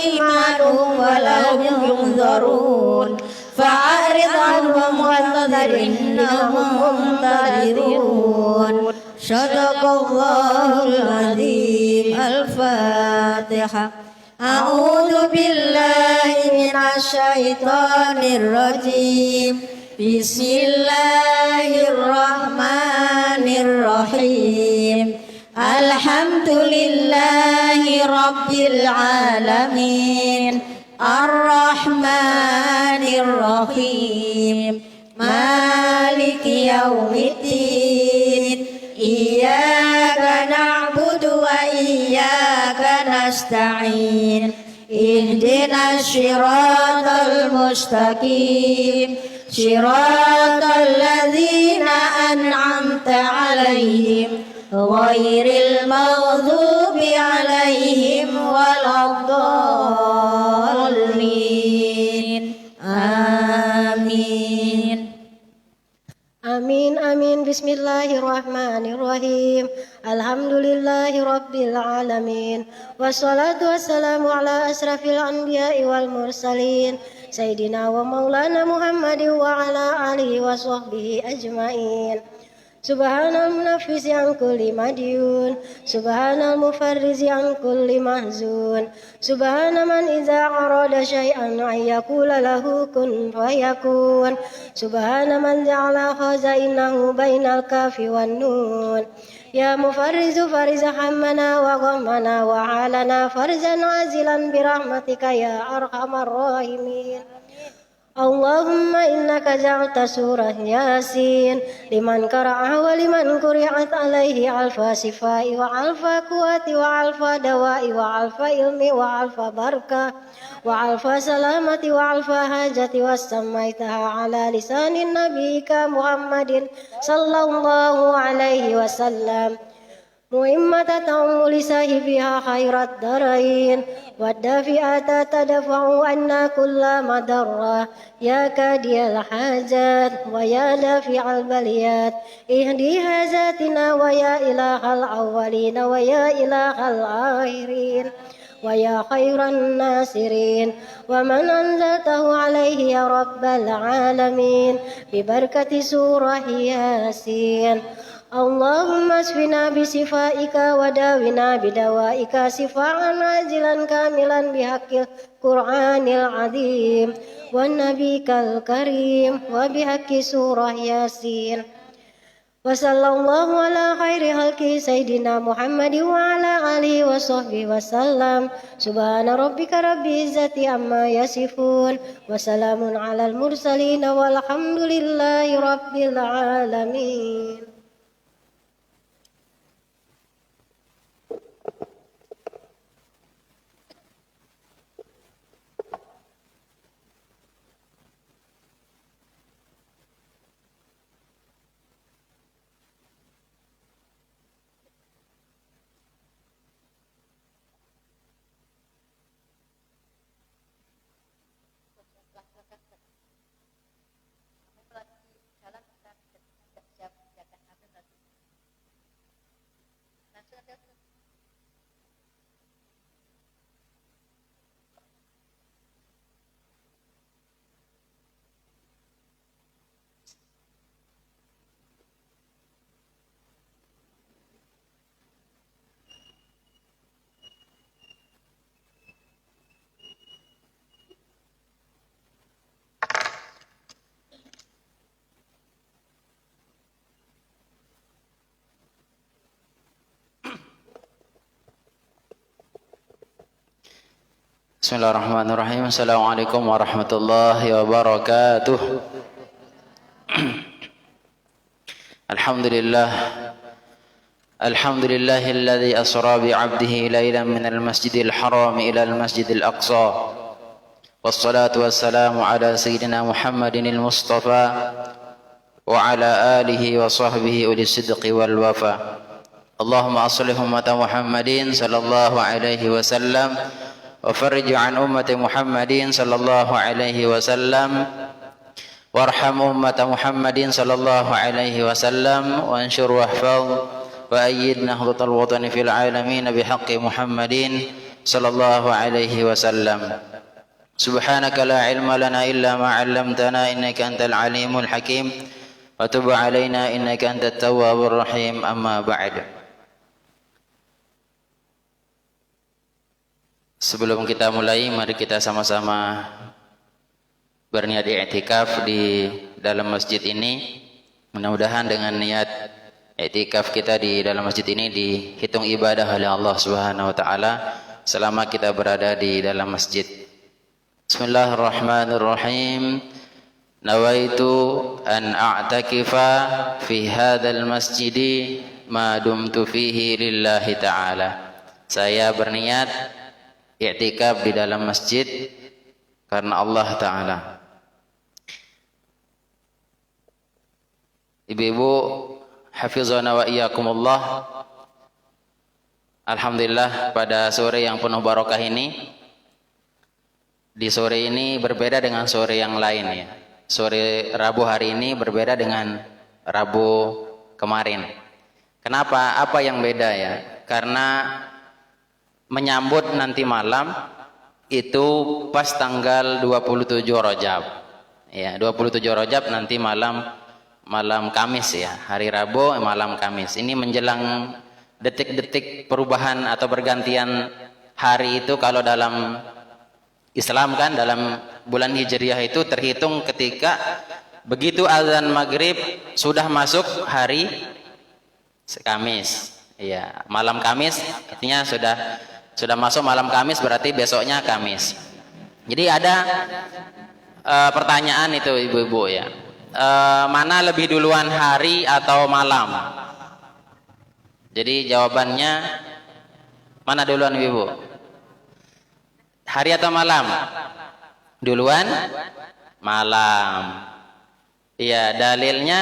إيمانهم ولا هم ينظرون فأعرض عنهم وانتظر إنهم منتظرون. صدق الله العظيم. الفاتحة. أعوذ بالله من الشيطان الرجيم. بسم الله الرحمن الرحيم. الحمد لله رب العالمين الرحمن الرحيم مالك يوم الدين إياك نعبد وإياك نستعين اهدنا الصراط المستقيم صراط الذين أنعمت عليهم غير المغضوب عليهم ولا الضالين. آمين. Amin amin. Bismillahirrahmanirrahim. Alhamdulillahi rabbil alamin. Wassalatu wassalamu ala asrafil anbiya'i wal mursalin Sayyidina wa maulana Muhammadin wa ala alihi wa sahbihi ajma'in. Subhanal munaffisi an kulli madyun, subhanal mufarrizi an kulli mahzun, subhana man iza arada syai'an ayyakula lahu kun fayakun, subhana man ja'ala khazainahu bainal kafi wan nun. Ya mufarrizu fariza hammana wa ghammana wa alana farzan azilan birahmatika ya arhamar rahimin. Allahumma innaka ja'alta surah Yasin liman qara'aha wa liman quri'at alaihi alfa sifai wa alfa quwati wa alfa dawai wa alfa ilmi wa alfa barakah wa alfa salamati wa alfa hajati wassamaitaha ala lisanin nabiyika Muhammadin sallallahu alaihi wasallam muhimmata ta'ummu lisahibiha khairat darain waddafi'ata tadafa'u anna kulla madarra ya kadiyal hajat wa ya dafi'al baliyat ihdi hazatina wa ya ilahal awwalina wa ya ilahal akhirin wa ya khairan nasirin wa man anzaltahu alaihi ya rabbal alamin bibarakati surah Yasin. Allahumma asfina bisifaika wa dawina bidawaika sifaan ajilan kamilan bihaqqil Qur'anil azim wa nabikal karim wa bihaqqi surah Yasin. Wa sallallahu ala khairi halki sayyidina Muhammadin wa ala alihi wa sahbihi wa sallam. Subhana rabbika rabbil izzati amma yasifun wa salamun alal mursalin walhamdulillahi rabbil alamin. Bismillahirrahmanirrahim. Assalamualaikum warahmatullahi wabarakatuh. Alhamdulillah. Alhamdulillahilladzi asra bi 'abdihi lailan minal masjidil haram ila al masjidil aqsa. Wassalatu wassalamu ala sayyidina Muhammadinil Mustafa wa ala alihi wa sahbihi ulis sidqi wal wafa. Allahumma aslih ummata Muhammadin sallallahu alaihi wasallam وفرج عن أمة محمد صلى الله عليه وسلم وارحم أمة محمد صلى الله عليه وسلم وانشر واحفظ وأيد نهضة الوطن في العالمين بحق محمد sallallahu alaihi wasallam. Subhanaka la ilma lana illa ma 'allamtana innaka antal alimul hakim wa tub 'alaina innaka antat tawwabur rahim. Amma ba'd. Sebelum kita mulai, mari kita sama-sama berniat i'tikaf di dalam masjid ini. Mudah-mudahan dengan niat i'tikaf kita di dalam masjid ini dihitung ibadah oleh Allah Subhanahu wa taala selama kita berada di dalam masjid. Bismillahirrahmanirrahim. Nawaitu an a'takifa fi hadzal masjid ma dumtu fihi lillahi taala. Saya berniat i'tikaf di dalam masjid karena Allah taala. Ibu-ibu, hafizana wa iyyakumullah. Alhamdulillah pada sore yang penuh barokah ini, di sore ini berbeda dengan sore yang lain ya. Sore Rabu hari ini berbeda dengan Rabu kemarin. Kenapa? Apa yang beda ya? Karena menyambut nanti malam itu pas tanggal 27 Rajab. Ya, 27 Rajab nanti malam Kamis ya, hari Rabu malam Kamis. Ini menjelang detik-detik perubahan atau pergantian hari itu. Kalau dalam Islam kan, dalam bulan Hijriah itu terhitung ketika begitu azan maghrib sudah masuk hari Kamis. Ya, malam Kamis artinya sudah masuk malam Kamis, berarti besoknya Kamis. Jadi ada pertanyaan itu ibu-ibu ya. Mana lebih duluan hari atau malam? Jadi jawabannya mana duluan ibu? Hari atau malam? Duluan malam. Iya, dalilnya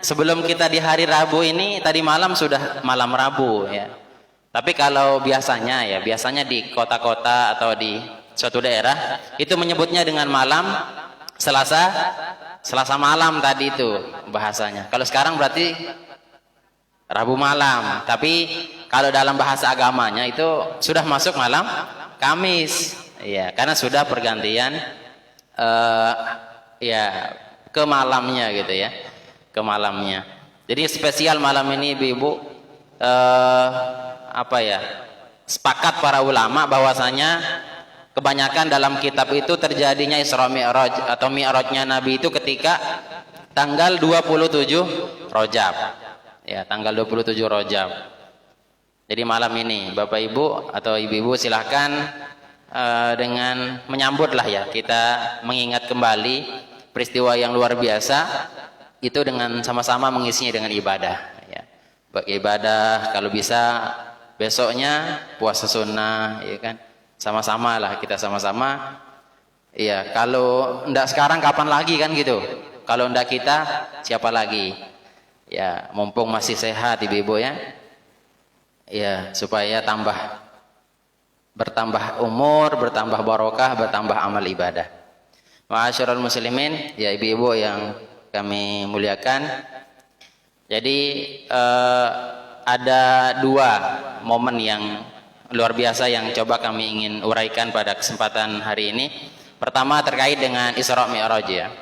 sebelum kita di hari Rabu ini tadi malam sudah malam Rabu ya. Tapi kalau biasanya di kota-kota atau di suatu daerah itu menyebutnya dengan malam Selasa malam tadi itu bahasanya. Kalau sekarang berarti Rabu malam. Tapi kalau dalam bahasa agamanya itu sudah masuk malam Kamis. Ya, karena sudah pergantian ya ke malamnya gitu ya. Ke malamnya. Jadi spesial malam ini Ibu sepakat para ulama bahwasanya kebanyakan dalam kitab itu terjadinya Isra Mi'raj atau Mi'rajnya Nabi itu ketika tanggal 27 Rajab. Ya, tanggal 27 Rajab. Jadi malam ini Bapak Ibu atau Ibu-ibu silahkan dengan menyambutlah ya, kita mengingat kembali peristiwa yang luar biasa itu dengan sama-sama mengisinya dengan ibadah ya. Bagi ibadah kalau bisa besoknya puasa sunnah ya kan. Sama-sama lah kita sama-sama. Iya, kalau ndak sekarang kapan lagi kan gitu. Kalau ndak kita siapa lagi? Ya, mumpung masih sehat ibu-ibu ya. Ya, supaya bertambah umur, bertambah barokah, bertambah amal ibadah. Ma'asyiral muslimin, ya ibu-ibu yang kami muliakan. Jadi ada dua momen yang luar biasa yang coba kami ingin uraikan pada kesempatan hari ini. Pertama terkait dengan Isra Mi'raj ya.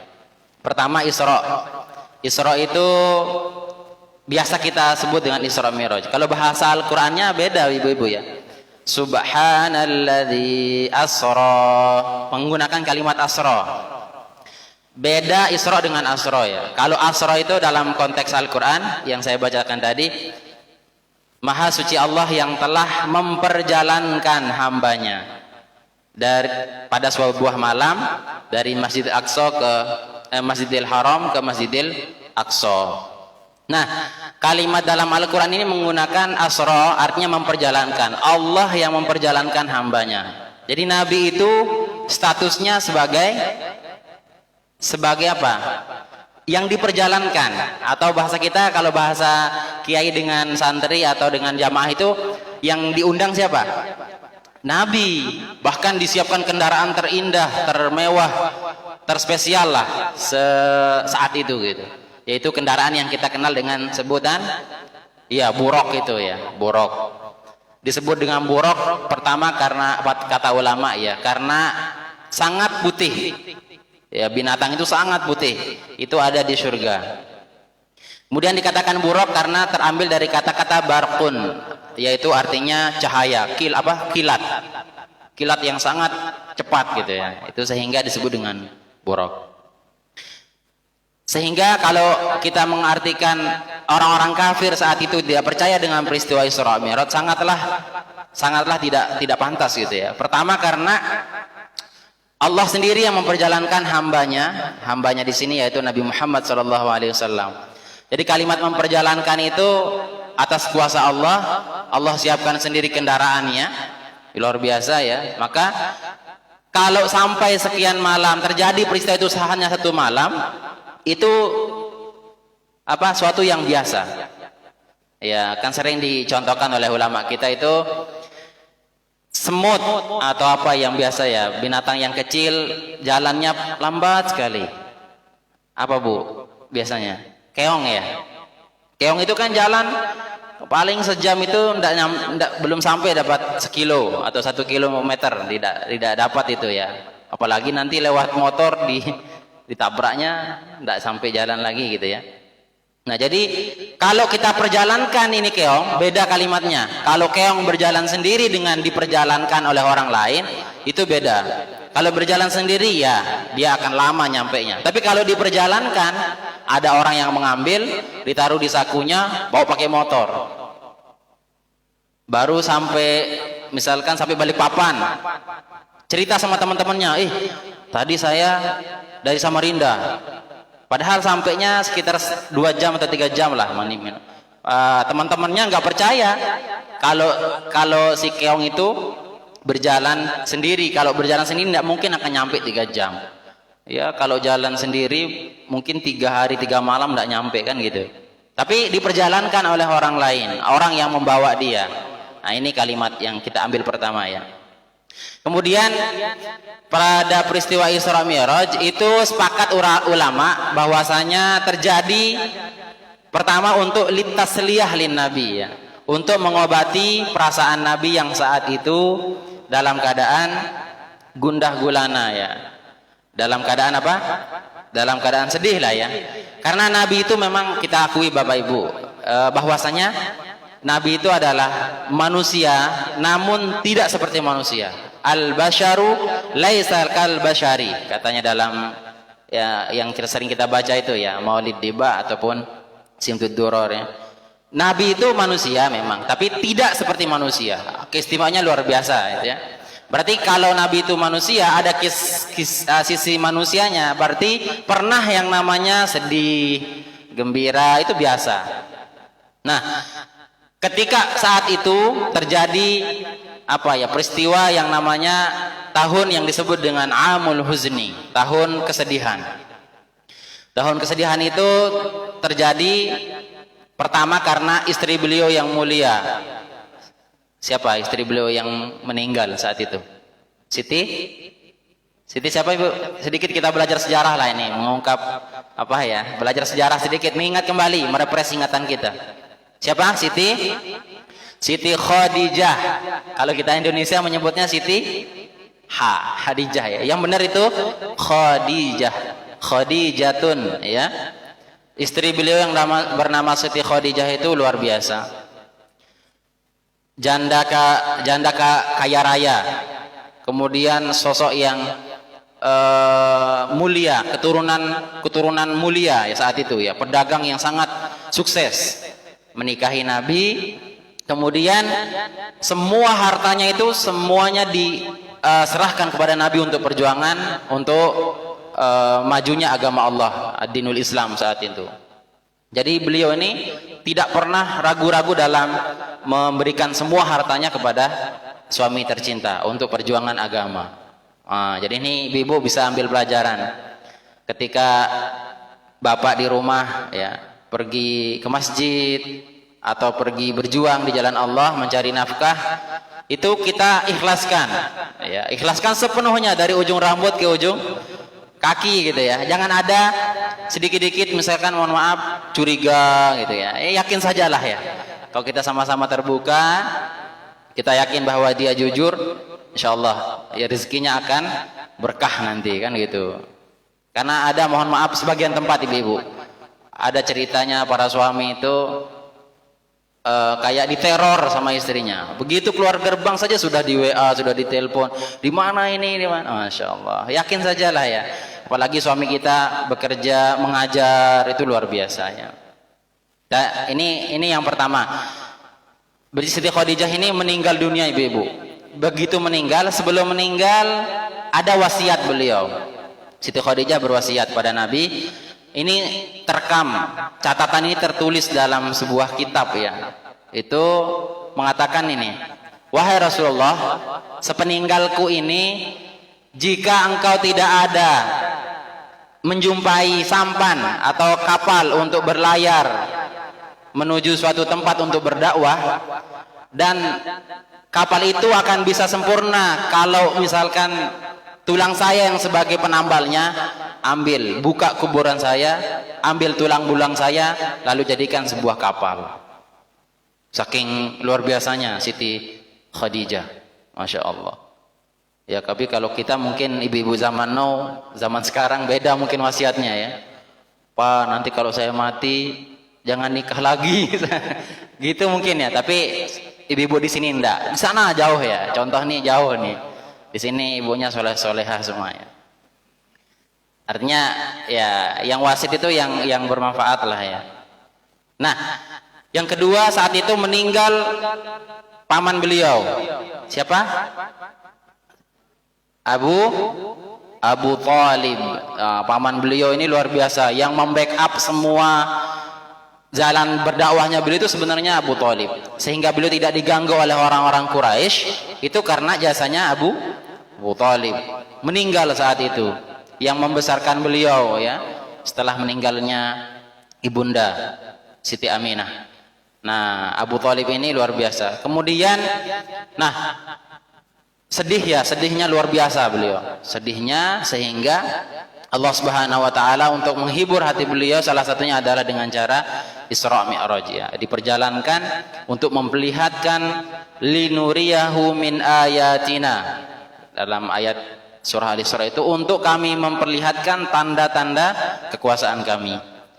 Pertama Isra itu biasa kita sebut dengan Isra Mi'raj. Kalau bahasa Al-Qur'annya beda ibu-ibu ya. Subhanalladzi asra, menggunakan kalimat asra. Beda Isra dengan Asra ya. Kalau Asra itu dalam konteks Al-Qur'an yang saya bacakan tadi, Maha suci Allah yang telah memperjalankan hambanya pada sebuah malam dari Masjidil Aqsa ke Masjidil Haram ke Masjidil Aqsa. Nah, kalimat dalam Al-Quran ini menggunakan asra, artinya memperjalankan. Allah yang memperjalankan hambanya. Jadi Nabi itu statusnya sebagai apa? Yang diperjalankan, atau bahasa kita kalau bahasa kiai dengan santri atau dengan jamaah itu yang diundang siapa? Nabi. Bahkan disiapkan kendaraan terindah, termewah, terspesial lah saat itu gitu. Yaitu kendaraan yang kita kenal dengan sebutan ya buraq itu ya, buraq. Disebut dengan buruk pertama karena kata ulama ya, karena sangat putih. Ya, binatang itu sangat putih. Itu ada di surga. Kemudian dikatakan buruk karena terambil dari kata-kata barqun, yaitu artinya cahaya, kilat. Kilat yang sangat cepat gitu ya. Itu sehingga disebut dengan buruk. Sehingga kalau kita mengartikan orang-orang kafir saat itu tidak percaya dengan peristiwa Isra Mi'raj, sangatlah tidak pantas gitu ya. Pertama karena Allah sendiri yang memperjalankan hambanya di sini yaitu Nabi Muhammad SAW. Jadi kalimat memperjalankan itu atas kuasa Allah. Allah siapkan sendiri kendaraannya, luar biasa ya. Maka kalau sampai sekian malam terjadi peristiwa itu hanya 1 malam, itu suatu yang biasa ya, kan sering dicontohkan oleh ulama kita itu semut atau apa yang biasa ya, binatang yang kecil jalannya lambat sekali. Apa Bu biasanya? Keong ya. Keong itu kan jalan paling sejam itu belum sampai dapat 1 kilo atau 1 kilometer, tidak dapat itu ya. Apalagi nanti lewat motor ditabraknya tidak sampai jalan lagi gitu ya. Nah, jadi kalau kita perjalankan ini keong, beda kalimatnya. Kalau keong berjalan sendiri dengan diperjalankan oleh orang lain, itu beda. Kalau berjalan sendiri ya dia akan lama nyampenya. Tapi kalau diperjalankan, ada orang yang mengambil, ditaruh di sakunya, bawa pakai motor. Baru misalkan sampai Balikpapan. Cerita sama teman-temannya, tadi saya dari Samarinda, padahal sampainya sekitar 2 jam atau 3 jam lah. Teman-temannya nggak percaya kalau si keong itu berjalan sendiri. Kalau berjalan sendiri tidak mungkin akan nyampe 3 jam ya. Kalau jalan sendiri mungkin 3 hari 3 malam tidak nyampe kan gitu. Tapi diperjalankan oleh orang lain, orang yang membawa dia. Nah, ini kalimat yang kita ambil pertama ya. Kemudian pada peristiwa Isra Mi'raj itu sepakat ulama bahwasanya terjadi pertama untuk litasliyah lin nabi ya, untuk mengobati perasaan Nabi yang saat itu dalam keadaan gundah gulana ya. Dalam keadaan apa? Dalam keadaan sedih lah ya. Karena Nabi itu memang kita akui Bapak Ibu bahwasanya Nabi itu adalah manusia namun tidak seperti manusia. Al-basyaru laisa kal-basyari, katanya dalam ya yang sering kita baca itu ya, Maulid Diba ataupun Simtud Duror ya. Nabi itu manusia memang, tapi tidak seperti manusia. Keistimewaannya luar biasa ya. Berarti kalau Nabi itu manusia, ada sisi manusianya, berarti pernah yang namanya sedih, gembira, itu biasa. Nah, ketika saat itu terjadi peristiwa yang namanya tahun yang disebut dengan Amul Huzni, tahun kesedihan. Tahun kesedihan itu terjadi pertama karena istri beliau yang mulia. Siapa istri beliau yang meninggal saat itu? Siti siapa Ibu? Sedikit kita belajar sejarah lah ini, mengungkap belajar sejarah sedikit, mengingat kembali, merefresh ingatan kita. Siapa? Siti Khadijah. Kalau kita Indonesia menyebutnya Khadijah ya. Yang benar itu Khadijatun ya. Istri beliau yang bernama Siti Khadijah itu luar biasa. Janda kaya raya. Kemudian sosok yang mulia, keturunan mulia ya saat itu ya. Pedagang yang sangat sukses. Menikahi Nabi. Kemudian semua hartanya itu semuanya diserahkan kepada Nabi untuk perjuangan untuk majunya agama Allah, ad-dinul Islam saat itu. Jadi beliau ini tidak pernah ragu-ragu dalam memberikan semua hartanya kepada suami tercinta untuk perjuangan agama. Jadi ini ibu bisa ambil pelajaran ketika bapak di rumah ya pergi ke masjid atau pergi berjuang di jalan Allah mencari nafkah, itu kita ikhlaskan ya, ikhlaskan sepenuhnya dari ujung rambut ke ujung kaki gitu ya. Jangan ada sedikit-dikit misalkan mohon maaf curiga gitu ya. Yakin sajalah ya. Kalau kita sama-sama terbuka, kita yakin bahwa dia jujur, insya Allah ya rezekinya akan berkah nanti kan gitu. Karena ada, mohon maaf, sebagian tempat ibu-ibu ada ceritanya para suami itu kayak diteror sama istrinya. Begitu keluar gerbang saja sudah di WA, sudah ditelepon, di mana ini, di mana. Masya Allah, yakin sajalah ya. Apalagi suami kita bekerja mengajar, itu luar biasa ya. Nah, ini yang pertama. Siti Khadijah ini meninggal dunia ibu-ibu. Begitu meninggal, sebelum meninggal ada wasiat beliau. Siti Khadijah berwasiat pada Nabi. Ini terekam, catatan ini tertulis dalam sebuah kitab ya. Itu mengatakan ini, wahai Rasulullah, sepeninggalku ini, jika engkau tidak ada menjumpai sampan atau kapal untuk berlayar menuju suatu tempat untuk berdakwah, dan kapal itu akan bisa sempurna kalau misalkan tulang saya yang sebagai penambalnya, ambil, buka kuburan saya, ambil tulang belulang saya, lalu jadikan sebuah kapal. Saking luar biasanya Siti Khadijah, Masya Allah ya. Tapi kalau kita mungkin ibu-ibu zaman now, zaman sekarang beda mungkin wasiatnya ya. Pak, nanti kalau saya mati jangan nikah lagi gitu mungkin ya. Tapi ibu-ibu di sini enggak, di sana jauh ya. Contoh nih jauh nih, di sini ibunya soleh-solehah semuanya. Artinya ya yang wasit itu yang bermanfaat lah ya. Nah, yang kedua, saat itu meninggal paman beliau. Siapa? Abu Thalib. Paman beliau ini luar biasa, yang membackup semua jalan berdakwahnya beliau itu sebenarnya Abu Thalib, sehingga beliau tidak diganggu oleh orang-orang Quraisy. Itu karena jasanya Abu Thalib. Meninggal saat itu, yang membesarkan beliau ya, setelah meninggalnya ibunda Siti Aminah. Nah, Abu Thalib ini luar biasa. Kemudian, nah, sedih ya, sedihnya luar biasa beliau. Sedihnya sehingga Allah Subhanahu wa taala untuk menghibur hati beliau, salah satunya adalah dengan cara Isra Mi'raj ya. Diperjalankan untuk memperlihatkan linuriyahu min ayatina. Dalam ayat surah Al-Isra itu, untuk kami memperlihatkan tanda-tanda kekuasaan kami.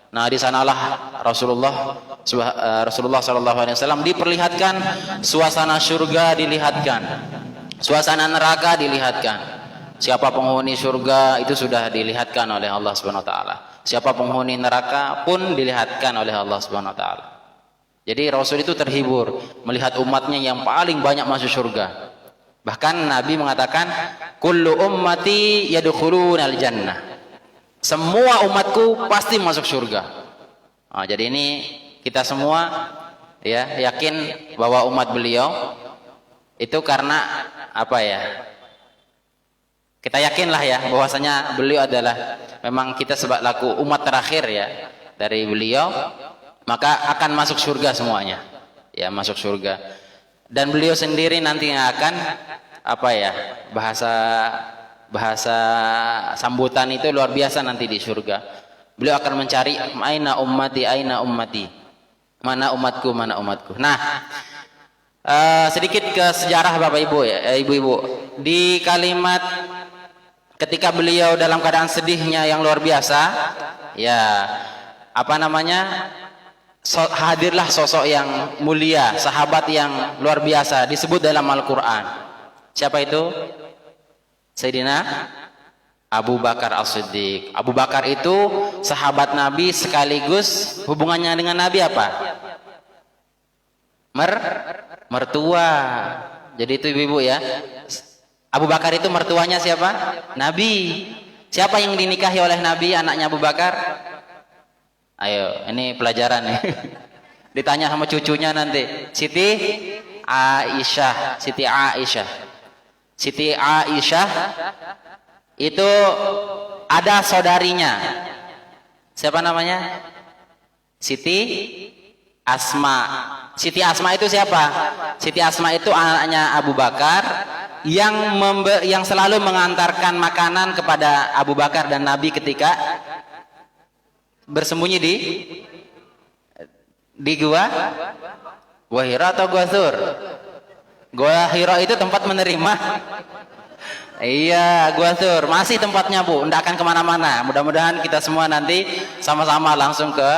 Nah, di sanalah Rasulullah SAW diperlihatkan suasana surga, dilihatkan suasana neraka, dilihatkan siapa penghuni surga itu sudah dilihatkan oleh Allah Subhanahu wa taala, siapa penghuni neraka pun dilihatkan oleh Allah Subhanahu wa taala. Jadi Rasul itu terhibur melihat umatnya yang paling banyak masuk surga. Bahkan Nabi mengatakan, kullu ummati yadkhulunal jannah, semua umatku pasti masuk surga. Nah, jadi ini kita semua ya yakin bahwa umat beliau itu karena apa ya? Kita yakinlah ya bahwasanya beliau adalah memang kita selaku umat terakhir ya dari beliau, maka akan masuk surga semuanya. Ya, masuk surga. Dan beliau sendiri nanti akan apa ya? Bahasa sambutan itu luar biasa nanti di surga. Beliau akan mencari aina ummati, mana umatku, mana umatku. Nah, sedikit ke sejarah Bapak Ibu ya, ibu-ibu. Di kalimat ketika beliau dalam keadaan sedihnya yang luar biasa, ya apa namanya? Hadirlah sosok yang mulia, sahabat yang luar biasa disebut dalam Al-Quran. Siapa itu? Sayyidina Abu Bakar As-Siddiq. Abu Bakar itu sahabat Nabi sekaligus hubungannya dengan Nabi apa? Mertua. Jadi itu ibu-ibu ya. Abu Bakar itu mertuanya siapa? Nabi. Siapa yang dinikahi oleh Nabi anaknya Abu Bakar? Ayo, ini pelajaran nih. Ditanya sama cucunya nanti. Siti Aisyah. Siti Aisyah itu ada saudarinya. Siapa namanya? Siti Asma. Siti Asma itu siapa? Siti Asma itu anaknya Abu Bakar yang selalu mengantarkan makanan kepada Abu Bakar dan Nabi ketika bersembunyi di gua Hira atau gua Tsur? Gua Hira itu tempat menerima. Iya, Gua Thur masih tempatnya Bu, tidak akan kemana-mana. Mudah-mudahan kita semua nanti sama-sama langsung ke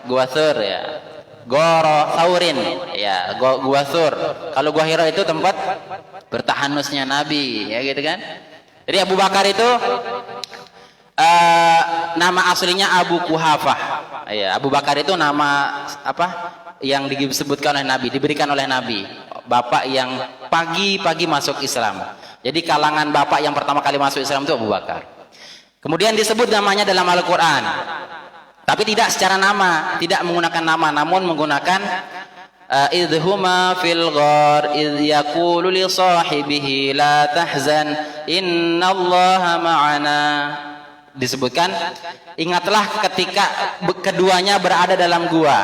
Gua Thur ya. Goro Thaurin ya, Gua Thur. Kalau Gua Hira itu tempat bertahanusnya Nabi ya gitu kan. Jadi Abu Bakar itu nama aslinya Abu Kuhafah. Ya, Abu Bakar itu nama apa yang disebutkan oleh Nabi, diberikan oleh Nabi. Bapak yang pagi-pagi masuk Islam. Jadi kalangan bapak yang pertama kali masuk Islam itu Abu Bakar. Kemudian disebut namanya dalam Al-Quran. Tapi tidak secara nama, tidak menggunakan nama, namun menggunakan idhuma fil ghar idh yaqulu li sahibihi la tahzan innallaha ma'ana. Disebutkan, ingatlah ketika keduanya berada dalam gua.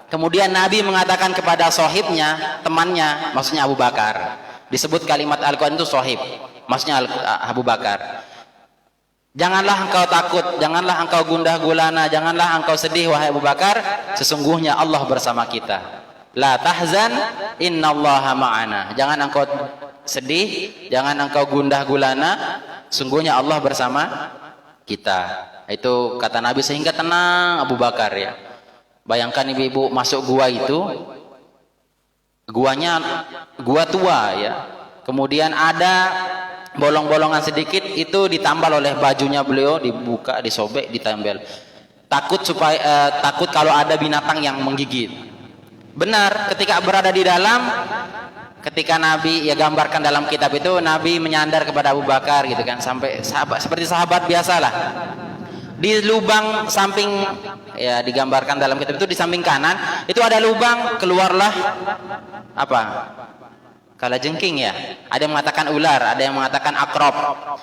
Kemudian Nabi mengatakan kepada sahibnya, temannya, maksudnya Abu Bakar. Disebut kalimat Al-Quran itu sahib, maksudnya Abu Bakar. Janganlah engkau takut, janganlah engkau gundah gulana, janganlah engkau sedih wahai Abu Bakar, sesungguhnya Allah bersama kita. La tahzan innallaha ma'ana. Jangan engkau sedih, jangan engkau gundah gulana, sungguhnya Allah bersama kita. Itu kata Nabi, sehingga tenang Abu Bakar ya. Bayangkan ibu-ibu masuk gua itu, guanya gua tua ya. Kemudian ada bolong-bolongan sedikit, itu ditambal oleh bajunya beliau, dibuka, disobek, ditempel. Takut kalau ada binatang yang menggigit. Benar, ketika berada di dalam, ketika Nabi ya gambarkan dalam kitab itu, Nabi menyandar kepada Abu Bakar gitu kan, sampai sahabat seperti sahabat biasalah. Di lubang samping ya digambarkan dalam kitab itu, di samping kanan itu ada lubang, keluarlah apa? Kalajengking ya. Ada yang mengatakan ular, ada yang mengatakan akrab.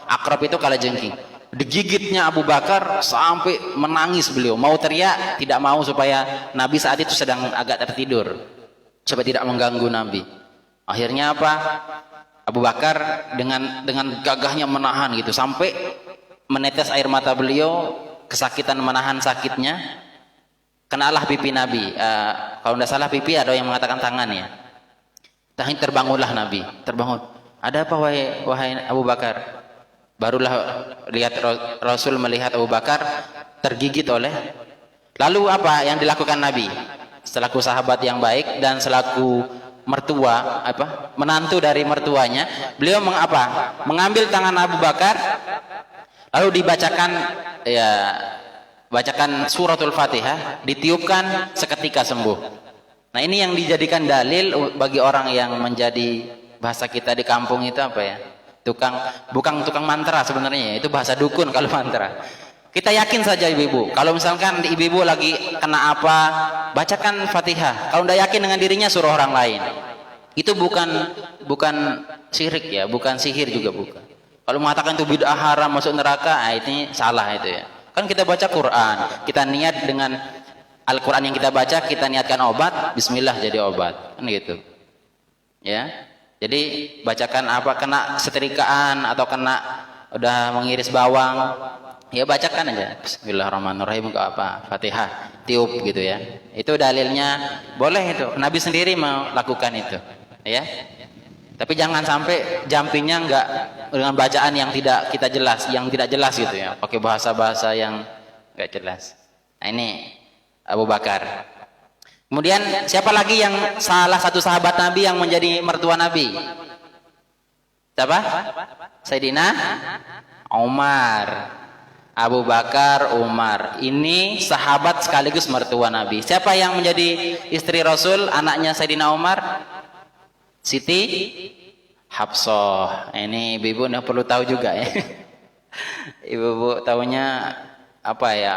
Akrab itu kalajengking. Digigitnya Abu Bakar sampai menangis beliau, mau teriak, tidak mau supaya Nabi saat itu sedang agak tertidur, supaya tidak mengganggu Nabi. Akhirnya apa? Abu Bakar dengan gagahnya menahan gitu sampai menetes air mata beliau, kesakitan menahan sakitnya. Kenalah pipi Nabi. Kalau tidak salah pipi, ada yang mengatakan tangan ya. Terbangunlah Nabi, terbangun. Ada apa wahai Abu Bakar? Barulah lihat Rasul melihat Abu Bakar tergigit oleh. Lalu apa yang dilakukan Nabi? Selaku sahabat yang baik dan selaku mertua, menantu dari mertuanya, beliau mengambil tangan Abu Bakar, lalu dibacakan bacakan suratul Fatihah, ditiupkan, seketika sembuh. Nah, ini yang dijadikan dalil bagi orang yang menjadi, bahasa kita di kampung itu apa ya? Bukan tukang mantra sebenarnya, itu bahasa dukun kalau mantra. Kita yakin saja ibu-ibu, kalau misalkan ibu-ibu lagi kena apa, bacakan Fatihah. Kalau tidak yakin dengan dirinya, suruh orang lain. Itu bukan syirik ya, bukan sihir juga bukan. Kalau mengatakan itu bid'ah haram, masuk neraka, ini salah itu ya. Kan kita baca Quran, kita niat dengan Al-Quran yang kita baca, kita niatkan obat, bismillah jadi obat, kan gitu ya. Jadi bacakan apa, kena setrikaan atau kena udah mengiris bawang, ya bacakan aja bismillahirrahmanirrahim ke Fatihah, tiup gitu ya. Itu dalilnya boleh, itu Nabi sendiri melakukan itu ya. Tapi jangan sampai jumpingnya enggak dengan bacaan yang tidak kita jelas, yang tidak jelas gitu ya, pakai bahasa-bahasa yang enggak jelas. Nah, ini Abu Bakar. Kemudian siapa lagi yang salah satu sahabat Nabi yang menjadi mertua Nabi? Siapa? Sayyidina Umar. Abu Bakar, Umar. Ini sahabat sekaligus mertua Nabi. Siapa yang menjadi istri Rasul, anaknya Sayyidina Umar? Siti Hafsah. Ini ibu-ibu perlu tahu juga ya. Ibu-ibu tahunya apa ya?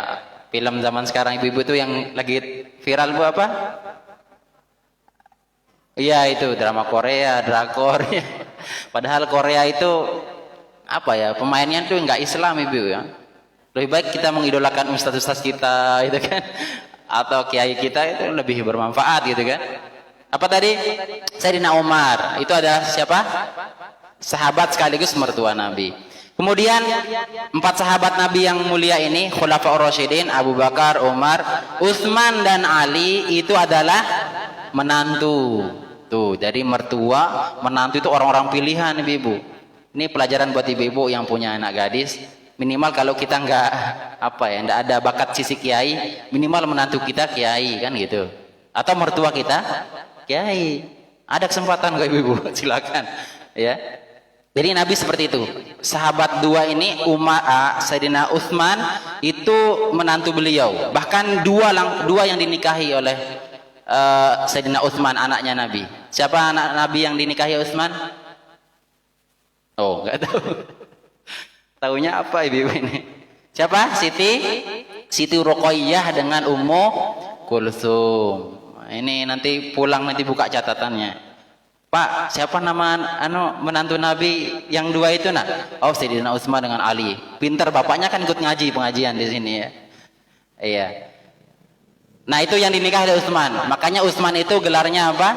Film zaman sekarang ibu-ibu tuh yang lagi viral bu apa? Iya itu drama Korea, drakor. Padahal Korea itu apa ya, pemainnya tuh nggak Islam ibu ya. Lebih baik kita mengidolakan ustaz-ustaz kita itu kan, atau kiai kita, itu lebih bermanfaat gitu kan. Apa tadi? Sayyidina Umar. Itu ada siapa? Sahabat sekaligus mertua Nabi. Kemudian 4 sahabat Nabi yang mulia ini, Khulafaur Rasyidin, Abu Bakar, Umar, Utsman dan Ali, itu adalah menantu Tuh, jadi mertua, menantu itu orang-orang pilihan ibu-ibu. Ini pelajaran buat ibu-ibu yang punya anak gadis. Minimal kalau kita nggak apa ya, nggak ada bakat sisi kiai, minimal menantu kita kiai kan gitu. Atau mertua kita kiai. Ada kesempatan kok ibu-ibu, silakan ya. Jadi Nabi seperti itu. Sahabat dua ini Sayyidina Utsman itu menantu beliau. Bahkan dua yang dinikahi oleh Sayyidina Utsman, anaknya Nabi. Siapa anak Nabi yang dinikahi Utsman? Oh, enggak tahu. Taunya apa ibu ini? Siapa? Siti Ruqayyah dengan Ummu Kulsum. Ini nanti pulang nanti buka catatannya. Pak, siapa nama menantu Nabi yang dua itu nak? Oh, Sayyidina Utsman dengan Ali. Pinter, bapaknya kan ikut ngaji pengajian di sini ya. Iya. Nah, itu yang dinikahi oleh Utsman. Makanya Utsman itu gelarnya apa?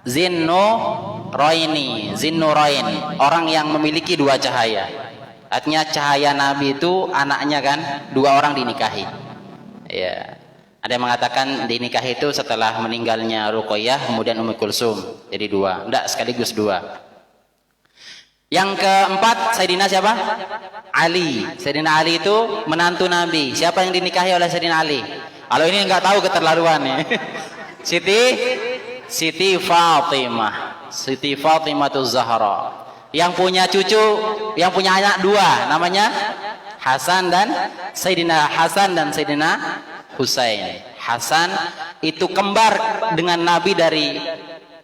Zinnurain, orang yang memiliki dua cahaya. Artinya cahaya Nabi itu anaknya kan dua orang dinikahi. Iya. Ada yang mengatakan dinikahi itu setelah meninggalnya Ruqayyah kemudian Ummu Kulsum. Jadi dua, enggak sekaligus dua. Yang keempat Sayyidina siapa? Ali. Sayyidina Ali itu menantu Nabi. Siapa yang dinikahi oleh Sayyidina Ali? Kalau ini enggak tahu keterlaluan nih. Siti Fatimah. Siti Fatimah Zahra. Yang punya cucu, yang punya anak dua, namanya Hasan dan Sayyidina Hasan dan Sayyidina Husain. Hasan itu kembar dengan Nabi dari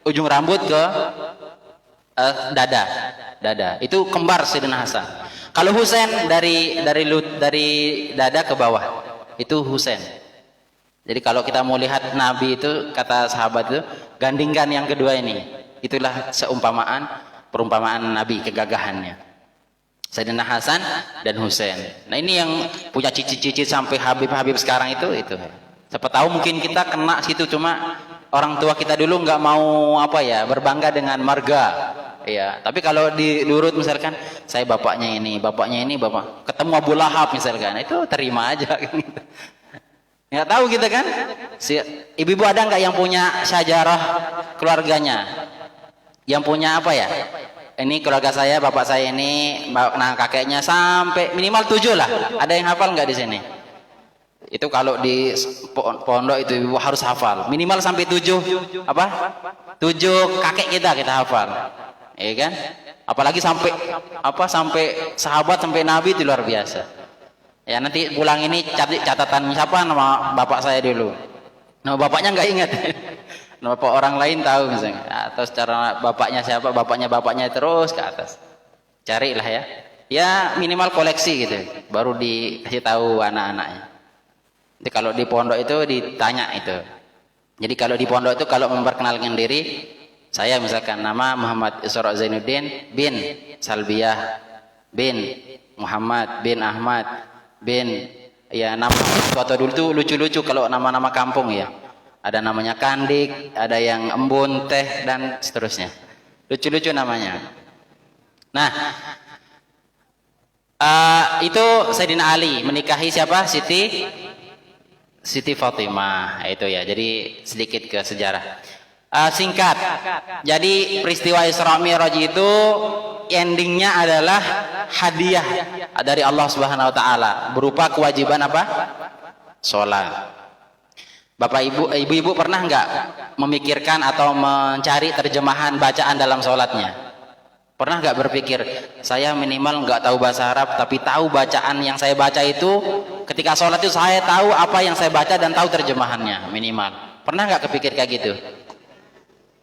ujung rambut ke dada. Itu kembar Sayyidina Hasan. Kalau Husain dari dada ke bawah, itu Husain. Jadi kalau kita mau lihat Nabi itu, kata sahabat itu, gandingkan yang kedua ini. Itulah perumpamaan Nabi, kegagahannya. Sayyidina Hasan dan Husain. Nah, ini yang punya cicit-cicit sampai Habib-Habib sekarang itu. Siapa tahu mungkin kita kena situ, cuma orang tua kita dulu nggak mau berbangga dengan marga. Ya, tapi kalau diurut misalkan saya bapaknya ini, ketemu Abu Lahab misalkan, itu terima aja gitu. Nggak tahu kita kan. Ibu-ibu ada nggak yang punya syajarah keluarganya? Yang punya ini keluarga saya, bapak saya ini, kakeknya sampai minimal 7 lah. Ada yang hafal nggak di sini? Itu kalau di pondok itu ibu harus hafal. Minimal sampai 7 kakek kita hafal. Iya kan? Apalagi sampai sahabat, sampai Nabi, itu luar biasa. Ya, nanti pulang ini catatan siapa nama bapak saya dulu. Nama bapaknya nggak ingat. Bapak orang lain tahu misalnya, atau secara bapaknya siapa, bapaknya terus ke atas. Carilah ya. Ya minimal koleksi gitu, baru dikasih tahu anak-anaknya. Jadi kalau di pondok itu ditanya itu. Jadi kalau di pondok itu kalau memperkenalkan diri, saya misalkan nama Muhammad Isra Zainuddin bin Salbiyah bin Muhammad bin Ahmad bin, ya nama atau dulu tuh lucu-lucu kalau nama-nama kampung ya. Ada namanya Kandik, ada yang Embun, Teh, dan seterusnya. Lucu-lucu namanya. Nah, itu Sayyidina Ali menikahi siapa? Siti Fatimah. Itu ya. Jadi sedikit ke sejarah. Singkat. Jadi peristiwa Isra Mi'raj itu endingnya adalah hadiah dari Allah Subhanahu Wa Taala berupa kewajiban apa? Sholat. Bapak ibu pernah nggak memikirkan atau mencari terjemahan bacaan dalam sholatnya? Pernah nggak berpikir, saya minimal nggak tahu bahasa Arab, tapi tahu bacaan yang saya baca itu, ketika sholat itu saya tahu apa yang saya baca dan tahu terjemahannya minimal. Pernah nggak kepikir kayak gitu?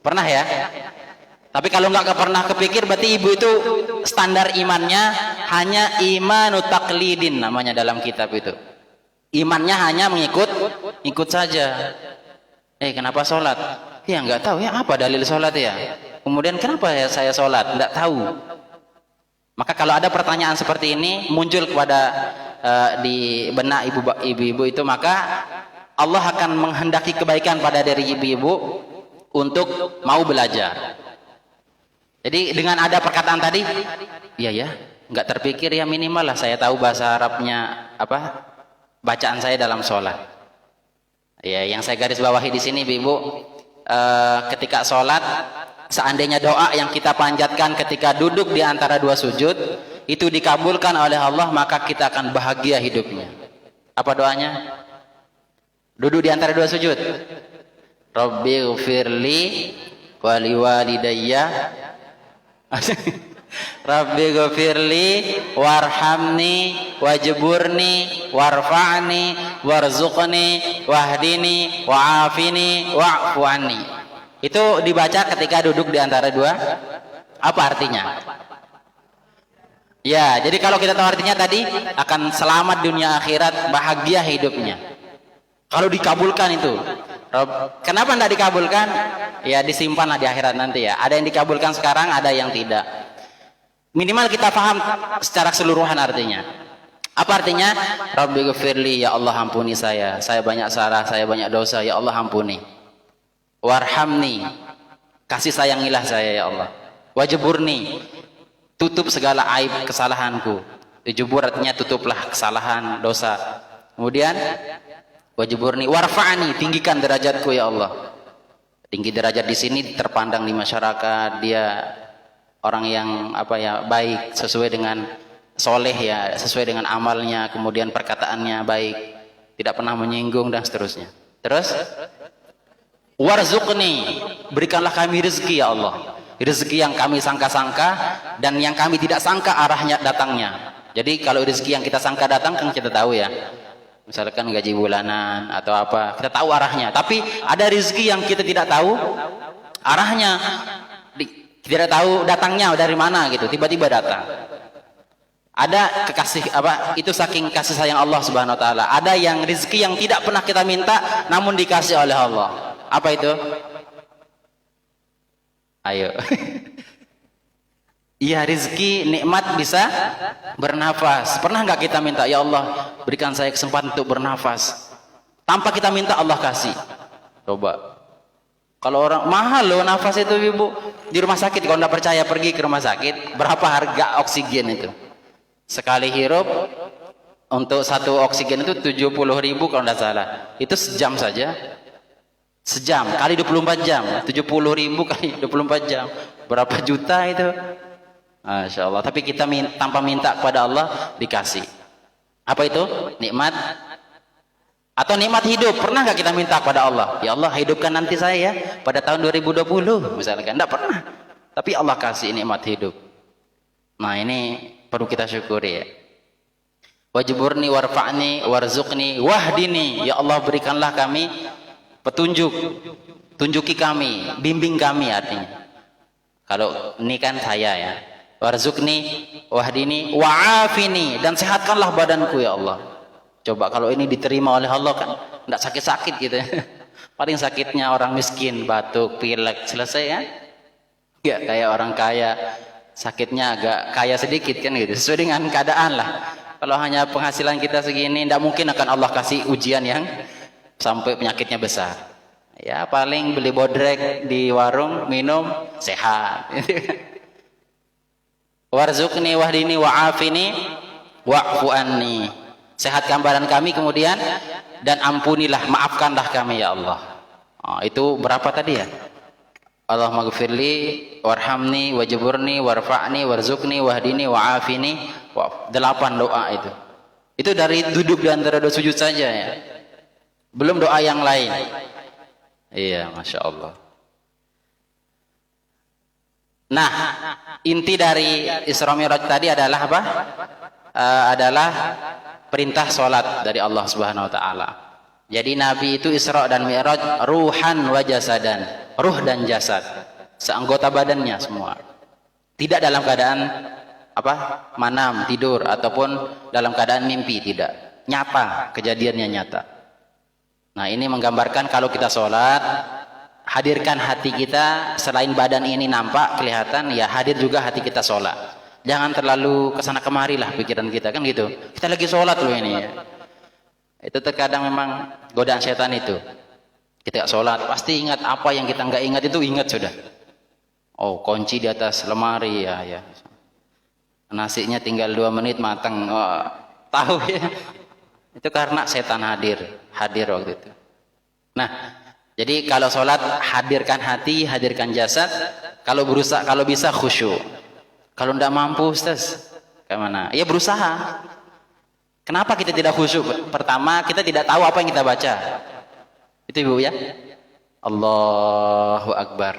Pernah ya? Tapi kalau nggak pernah kepikir, berarti ibu itu standar imannya hanya imanu taqlidin namanya dalam kitab itu. Imannya hanya ikut saja. Kenapa sholat? Ya nggak tahu ya, apa dalil sholat ya. Kemudian kenapa ya saya sholat? Nggak tahu. Maka kalau ada pertanyaan seperti ini muncul kepada di benak ibu-ibu itu, maka Allah akan menghendaki kebaikan pada diri ibu-ibu untuk mau belajar. Jadi dengan ada perkataan tadi, ya nggak terpikir ya, minimal lah saya tahu bahasa Arabnya bacaan saya dalam sholat. Ya, yang saya garis bawahi di sini, ibu, ketika sholat, seandainya doa yang kita panjatkan ketika duduk di antara dua sujud itu dikabulkan oleh Allah, maka kita akan bahagia hidupnya. Apa doanya? Duduk di antara dua sujud. Rabbighfirli wa liwalidayya. Rabbighfirli warhamni wajburni warfa'ni warzuqni wahdini wa'afini wa'fu anni. Itu dibaca ketika duduk di antara dua. Apa artinya? Ya, jadi kalau kita tahu artinya tadi, akan selamat dunia akhirat, bahagia hidupnya. Kalau dikabulkan itu. Kenapa tidak dikabulkan? Ya disimpanlah di akhirat nanti ya. Ada yang dikabulkan sekarang, ada yang tidak. Minimal kita paham secara keseluruhan artinya. Apa artinya? Rabbighfirli, ya Allah ampuni saya banyak salah, saya banyak dosa, ya Allah ampuni. Warhamni, kasih sayangilah saya ya Allah. Wajburni, tutup segala aib kesalahanku. Jubur artinya tutuplah kesalahan, dosa. Kemudian wajburni warfa'ni, tinggikan derajatku ya Allah. Tinggi derajat di sini terpandang di masyarakat, dia orang yang baik, sesuai dengan soleh ya, sesuai dengan amalnya, kemudian perkataannya baik, tidak pernah menyinggung dan seterusnya. Terus warzuqni, berikanlah kami rezeki ya Allah. Rezeki yang kami sangka-sangka dan yang kami tidak sangka arahnya datangnya. Jadi kalau rezeki yang kita sangka datang kan kita tahu ya. Misalkan gaji bulanan atau apa, kita tahu arahnya. Tapi ada rezeki yang kita tidak tahu arahnya, tidak tahu datangnya dari mana gitu, tiba-tiba datang. Ada kekasih itu saking kasih sayang Allah Subhanahu wa taala. Ada yang rezeki yang tidak pernah kita minta namun dikasih oleh Allah. Apa itu? Ayo. Iya, rezeki nikmat bisa bernafas. Pernah nggak kita minta, ya Allah berikan saya kesempatan untuk bernafas? Tanpa kita minta Allah kasih. Coba. Kalau orang mahal loh nafas itu ibu. Di rumah sakit kalau nggak percaya pergi ke rumah sakit. Berapa harga oksigen itu? Sekali hirup untuk satu oksigen itu 70.000 kalau nggak salah. Itu sejam saja. Sejam kali 24 jam, 70.000 kali 24 jam, berapa juta itu? Masya Allah. Tapi kita tanpa minta kepada Allah dikasih. Apa itu? Nikmat atau nikmat hidup. Pernah nggak kita minta kepada Allah, ya Allah hidupkan nanti saya pada tahun 2020 misalkan? Nggak pernah. Tapi Allah kasih nikmat hidup. Nah ini perlu kita syukuri ya. Wajburni warfa'ni warzuqni wahdini, ya Allah berikanlah kami petunjuk, tunjuki kami, bimbing kami artinya. Kalau ini kan saya ya. Warzuqni wahdini wa'afini, dan sehatkanlah badanku ya Allah. Coba kalau ini diterima oleh Allah kan enggak sakit-sakit gitu ya. Paling sakitnya orang miskin, batuk, pilek, selesai ya. Ya kayak orang kaya, sakitnya agak kaya sedikit kan gitu. Sesuai dengan keadaan lah. Kalau hanya penghasilan kita segini, enggak mungkin akan Allah kasih ujian yang sampai penyakitnya besar. Ya paling beli bodrek di warung, minum, sehat. Warzuqni wahdini wa'afini wa'fu anni, sehatkan badan kami, kemudian dan ampunilah, maafkanlah kami ya Allah. Itu berapa tadi ya? Allahumma ghfirli warhamni wajburni warfa'ni warzuqni wahdini wa'afini. 8 doa itu. Itu dari duduk di antara dua sujud saja ya. Belum doa yang lain. Iya, Masya Allah. Nah, inti dari Isra Mi'raj tadi adalah apa? Adalah perintah sholat dari Allah Subhanahu Wa Taala. Jadi Nabi itu Isra dan Mi'raj ruhan wa jasadan, ruh dan jasad, seanggota badannya semua. Tidak dalam keadaan manam, tidur ataupun dalam keadaan mimpi, tidak. Nyata, kejadiannya nyata. Nah ini menggambarkan kalau kita sholat, hadirkan hati kita, selain badan ini nampak, kelihatan, ya hadir juga hati kita sholat. Jangan terlalu kesana kemari lah pikiran kita, kan gitu. Kita lagi sholat loh ini ya. Itu terkadang memang godaan setan itu. Kita sholat, pasti ingat apa yang kita nggak ingat itu, ingat sudah. Oh kunci di atas lemari ya. Nasinya tinggal 2 menit matang, tahu ya. Itu karena setan hadir waktu itu. Nah, Jadi kalau sholat hadirkan hati, hadirkan jasad. Kalau bisa khusyuk. Kalau tidak mampu, Ustaz, kemana? Ya berusaha. Kenapa kita tidak khusyuk? Pertama, kita tidak tahu apa yang kita baca. Itu Ibu ya. Allahu Akbar.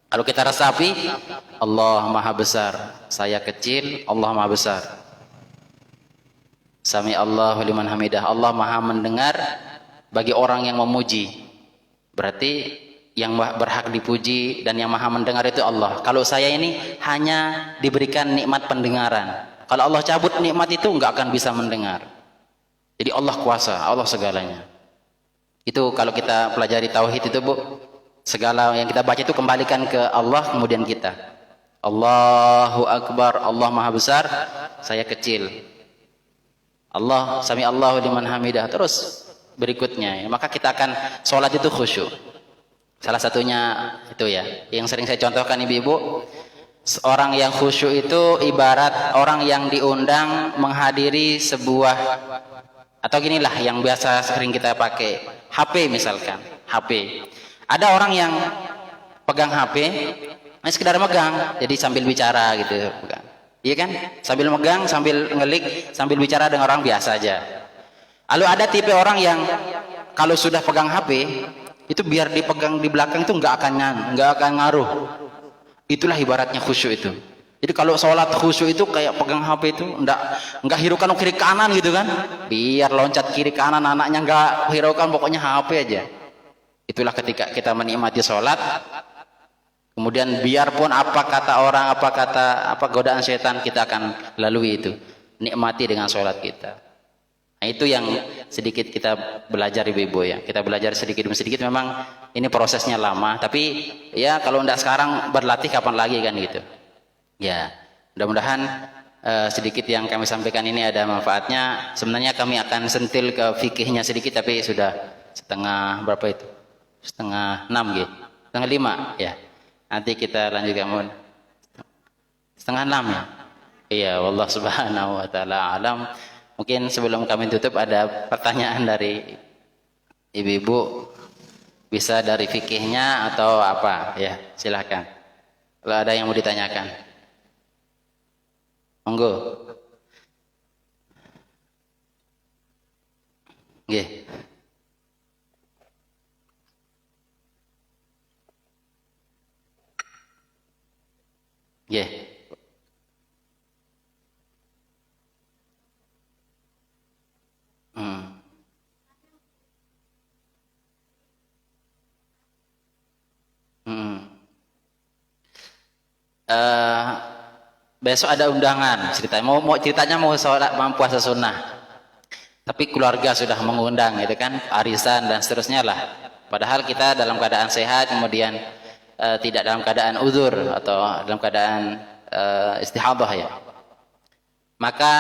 Kalau kita resapi, Allah Maha Besar. Saya kecil, Allah Maha Besar. Sami Allahu liman hamidah. Allah Maha mendengar bagi orang yang memuji. Berarti yang berhak dipuji dan yang Maha mendengar itu Allah. Kalau saya ini hanya diberikan nikmat pendengaran. Kalau Allah cabut nikmat itu enggak akan bisa mendengar. Jadi Allah kuasa, Allah segalanya. Itu kalau kita pelajari tauhid itu, Bu, segala yang kita baca itu kembalikan ke Allah, kemudian kita. Allahu Akbar, Allah Maha Besar, saya kecil. Allah, sami Allahu liman hamidah. Terus berikutnya, ya, maka kita akan sholat itu khusyuk. Salah satunya itu ya, yang sering saya contohkan ibu-ibu, orang yang khusyuk itu ibarat orang yang diundang menghadiri sebuah, atau ginilah yang biasa sering kita pakai, HP misalkan, HP. Ada orang yang pegang HP, sekedar megang, jadi sambil bicara gitu, bukan? Iya kan? Sambil megang, sambil ngelik, sambil bicara dengan orang biasa aja. Lalu ada tipe orang yang kalau sudah pegang HP, itu biar dipegang di belakang itu nggak akan ngaruh. Itulah ibaratnya khusyuk itu. Jadi kalau sholat khusyuk itu kayak pegang HP itu nggak hiraukan kiri kanan gitu kan? Biar loncat kiri kanan anaknya nggak hiraukan, pokoknya HP aja. Itulah ketika kita menikmati sholat. Kemudian biarpun apa kata orang, apa godaan setan, kita akan lalui itu. Nikmati dengan sholat kita. Nah, itu yang sedikit kita belajar ibu-ibu ya. Kita belajar sedikit demi sedikit, memang ini prosesnya lama. Tapi ya kalau tidak sekarang berlatih kapan lagi kan gitu. Ya, mudah-mudahan sedikit yang kami sampaikan ini ada manfaatnya. Sebenarnya kami akan sentil ke fikihnya sedikit, tapi sudah setengah berapa itu? Setengah 6 gitu. Setengah 5 ya. Nanti kita lanjutkan. Setengah 6 ya. Iya, wallah subhanahu wa ta'ala alam. Mungkin sebelum kami tutup ada pertanyaan dari ibu-ibu, bisa dari fikihnya atau apa ya, silahkan kalau ada yang mau ditanyakan, monggo. Nggih. Nggih. Besok ada undangan ceritanya, mau sholat, mau puasa sunnah, tapi keluarga sudah mengundang gitu kan, arisan dan seterusnya lah, padahal kita dalam keadaan sehat, kemudian tidak dalam keadaan uzur atau dalam keadaan istihadah ya. Maka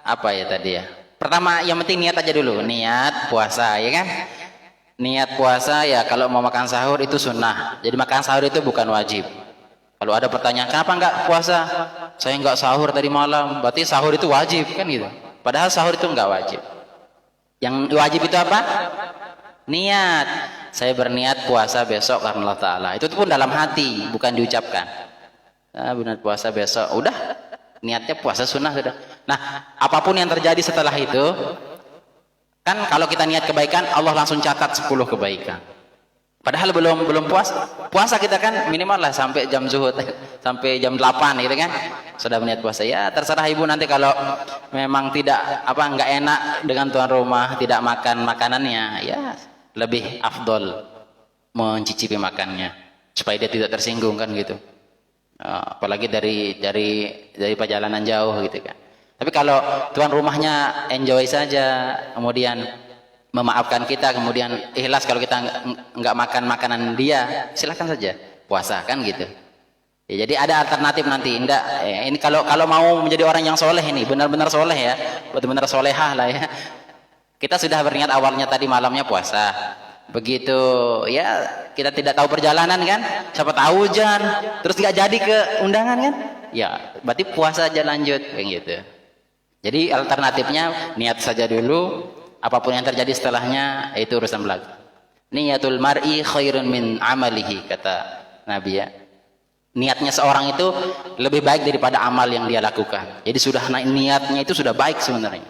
apa ya tadi ya, pertama yang penting niat aja dulu, niat puasa ya kan. Niat puasa ya, kalau mau makan sahur itu sunnah, jadi makan sahur itu bukan wajib. Kalau ada pertanyaan, kenapa enggak puasa? Saya enggak sahur tadi malam, berarti sahur itu wajib kan gitu. Padahal sahur itu enggak wajib. Yang wajib itu apa? Niat. Saya berniat puasa besok karena Allah Ta'ala. Itu pun dalam hati, bukan diucapkan. Benar puasa besok, udah niatnya puasa sunnah sudah. Nah, apapun yang terjadi setelah itu, kan kalau kita niat kebaikan, Allah langsung catat 10 kebaikan. Padahal belum puasa kita kan minimal lah sampai jam zuhud, sampai jam 8 gitu kan, sudah berniat puasa. Ya terserah ibu nanti kalau memang nggak enak dengan tuan rumah, tidak makan makanannya, ya lebih afdol mencicipi makannya supaya dia tidak tersinggung kan gitu. Apalagi dari perjalanan jauh gitu kan. Tapi kalau tuan rumahnya enjoy saja, kemudian memaafkan kita, kemudian ikhlas kalau kita nggak makan makanan dia, silahkan saja puasa kan gitu ya. Jadi ada alternatif nanti. Ini kalau mau menjadi orang yang soleh, ini benar-benar soleh ya, benar-benar solehah lah ya, kita sudah berniat awalnya tadi malamnya puasa, begitu ya kita tidak tahu perjalanan kan, siapa tahu hujan terus nggak jadi ke undangan kan ya, berarti puasa aja lanjut kayak gitu. Jadi alternatifnya niat saja dulu, apapun yang terjadi setelahnya itu urusan belakang. Niyatul mar'i khairun min amalihi, kata Nabi ya. Niatnya seorang itu lebih baik daripada amal yang dia lakukan. Jadi sudah niatnya itu sudah baik sebenarnya.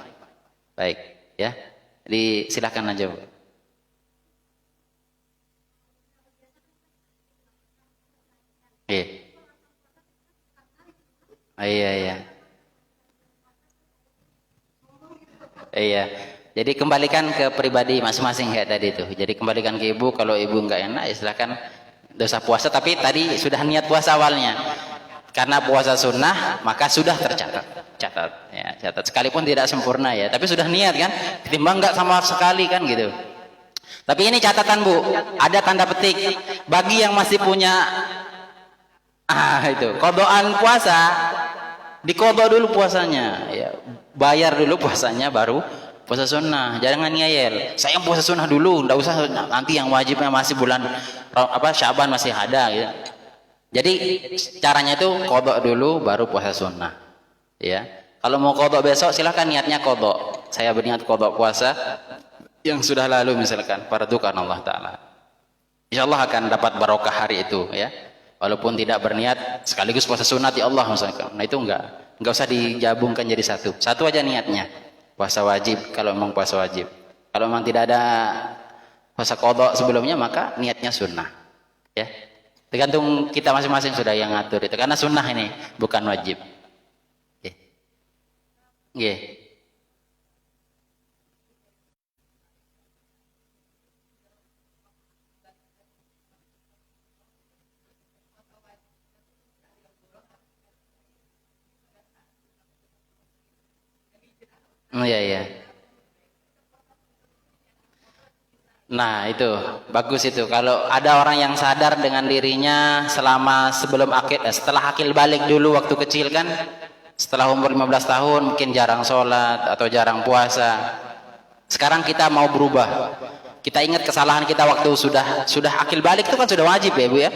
Baik, ya. Jadi silakan aja, Bu. Iya. Iya, iya. Iya. Jadi kembalikan ke pribadi masing-masing kayak tadi itu. Jadi kembalikan ke ibu, kalau ibu nggak enak ya silakan dosa puasa, tapi tadi sudah niat puasa awalnya. Karena puasa sunnah maka sudah tercatat. Catat ya, catat sekalipun tidak sempurna ya, tapi sudah niat kan. Ketimbang nggak sama sekali kan gitu. Tapi ini catatan, Bu, ada tanda petik bagi yang masih punya itu kodoan puasa, dikodok dulu puasanya ya, bayar dulu puasanya baru puasa sunnah. Jangan ngeyel, saya puasa sunnah dulu, nggak usah nanti yang wajibnya masih bulan Syaban masih ada gitu. Jadi caranya itu kodok dulu baru puasa sunnah ya. Kalau mau kodok besok silahkan niatnya kodok, saya berniat kodok puasa yang sudah lalu misalkan fardu karena Allah Ta'ala, insya Allah akan dapat barokah hari itu ya. Walaupun tidak berniat sekaligus puasa sunat ya Allah misalkan, nah itu enggak usah digabungkan jadi satu aja niatnya puasa wajib. Kalau memang puasa wajib, kalau memang tidak ada puasa kodok sebelumnya maka niatnya sunnah ya. Tergantung kita masing-masing sudah yang ngatur itu, karena sunnah ini bukan wajib. Nggih. Iya, iya. Nah itu bagus itu, kalau ada orang yang sadar dengan dirinya selama setelah akil balik dulu waktu kecil kan, setelah umur 15 tahun mungkin jarang sholat atau jarang puasa. Sekarang kita mau berubah, kita ingat kesalahan kita waktu sudah akil balik itu kan sudah wajib ya, Bu ya.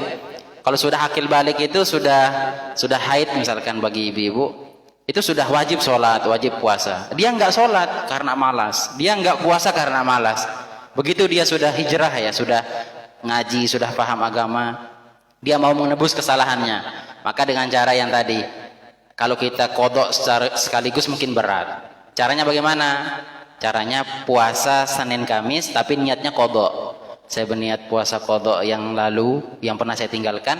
Kalau sudah akil balik itu sudah haid misalkan bagi ibu-ibu, itu sudah wajib sholat, wajib puasa. Dia nggak sholat karena malas, dia nggak puasa karena malas. Begitu dia sudah hijrah ya, sudah ngaji, sudah paham agama, dia mau menebus kesalahannya, maka dengan cara yang tadi, kalau kita kodok sekaligus mungkin berat. Caranya bagaimana? Caranya puasa Senin Kamis tapi niatnya kodok. Saya berniat puasa kodok yang lalu, yang pernah saya tinggalkan,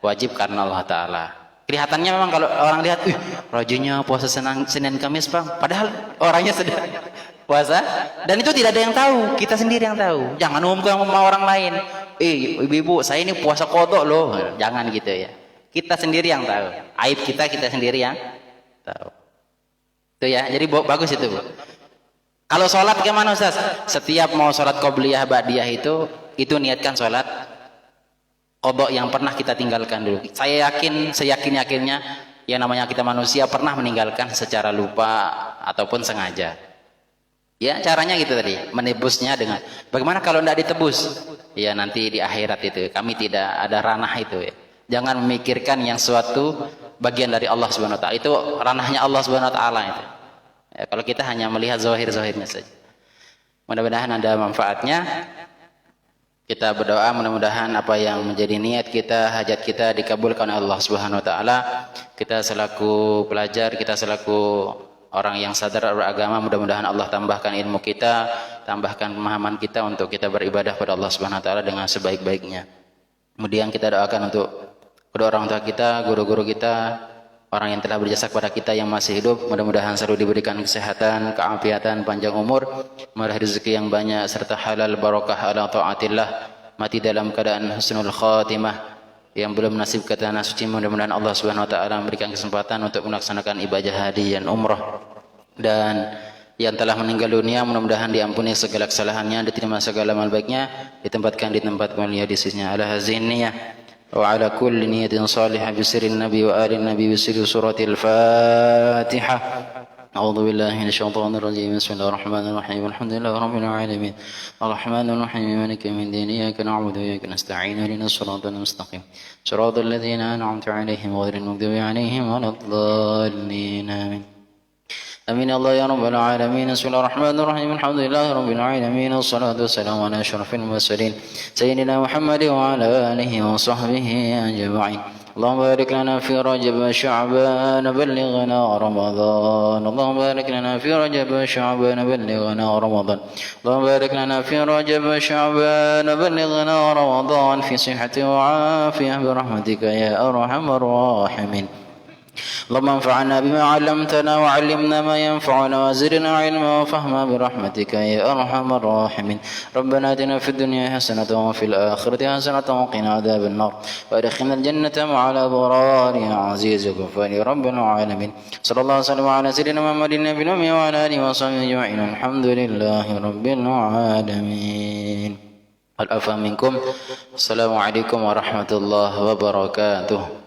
wajib karena Allah Ta'ala. Kelihatannya memang kalau orang lihat, rajinnya puasa Senin Kamis Bang, padahal orangnya sedang puasa, dan itu tidak ada yang tahu, kita sendiri yang tahu. Jangan umumkan sama orang lain, ibu-ibu saya ini puasa kodok loh, jangan gitu ya. Kita sendiri yang tahu, aib kita sendiri yang tahu itu ya. Jadi bagus itu, Bu. Kalau sholat gimana Ustaz? Setiap mau sholat qobliyah ba'diyah itu niatkan sholat kodok yang pernah kita tinggalkan dulu. Saya yakin, seyakin-yakinnya yang namanya kita manusia pernah meninggalkan secara lupa ataupun sengaja. Ya caranya gitu tadi, menebusnya dengan bagaimana kalau tidak ditebus? Ya nanti di akhirat itu kami tidak ada ranah itu ya. Jangan memikirkan yang suatu bagian dari Allah Subhanahu wa taala. Itu ranahnya Allah Subhanahu wa taala itu. Ya, kalau kita hanya melihat zahir-zahirnya saja. Mudah-mudahan ada manfaatnya. Kita berdoa mudah-mudahan apa yang menjadi niat kita, hajat kita dikabulkan oleh Allah Subhanahu wa taala. Kita selaku pelajar, kita selaku orang yang sadar beragama, mudah-mudahan Allah tambahkan ilmu kita, tambahkan pemahaman kita untuk kita beribadah pada Allah Subhanahu wa taala dengan sebaik-baiknya. Kemudian kita doakan untuk kedua orang tua kita, guru-guru kita, orang yang telah berjasa kepada kita yang masih hidup, mudah-mudahan selalu diberikan kesehatan, keafiatan, panjang umur, murah rezeki yang banyak serta halal barokah ala taatillah, mati dalam keadaan husnul khatimah. Yang belum nasib ke tanah suci, mudah-mudahan Allah Subhanahu wa taala memberikan kesempatan untuk melaksanakan ibadah haji dan umrah. Dan yang telah meninggal dunia mudah-mudahan diampuni segala kesalahannya, diterima segala amal baiknya, ditempatkan di tempat mulia di sisinya. Ala haziniyah wa ala kulli niyatin salihah bi sirrin nabi wa ali nabi bi sirri suratil Fatihah. أعوذ بالله من الشيطان الرجيم بسم الله الرحمن الرحيم الحمد لله رب العالمين الرحمن الرحيم مالك يوم الدين إياك نعبد وإياك نستعين اهدنا الصراط المستقيم صراط الذين أنعمت عليهم غير المغضوب عليهم ولا الضالين آمين آمين يا الله يا رب العالمين. بسم الله الرحمن الرحيم الحمد لله رب العالمين والصلاة والسلام على أشرف المرسلين سيدنا محمد وعلى آله وصحبه أجمعين. اللهم بارك لنا في رجب شعبان بلغنا رمضان. اللهم بارك لنا في رجب شعبان بلغنا رمضان. اللهم بارك لنا في رجب شعبان بلغنا رمضان في صحة وعافية برحمتك يا أرحم الراحمين. اللهم انفعنا بما علمتنا وعلمنا ما ينفعنا وزدنا علما وفهما برحمتك يا أرحم الراحمين. ربنا آتنا في الدنيا حسنة وفي الآخرة حسنة وقنا عذاب النار وادخلنا الجنة مع الأبرار يا عزيز غفار رب العالمين. صلى الله وسلم على سيدنا محمد النبي الأمي وعلى آله وصحبه أجمعين. الحمد لله رب العالمين. العفو منكم. السلام عليكم ورحمة الله وبركاته.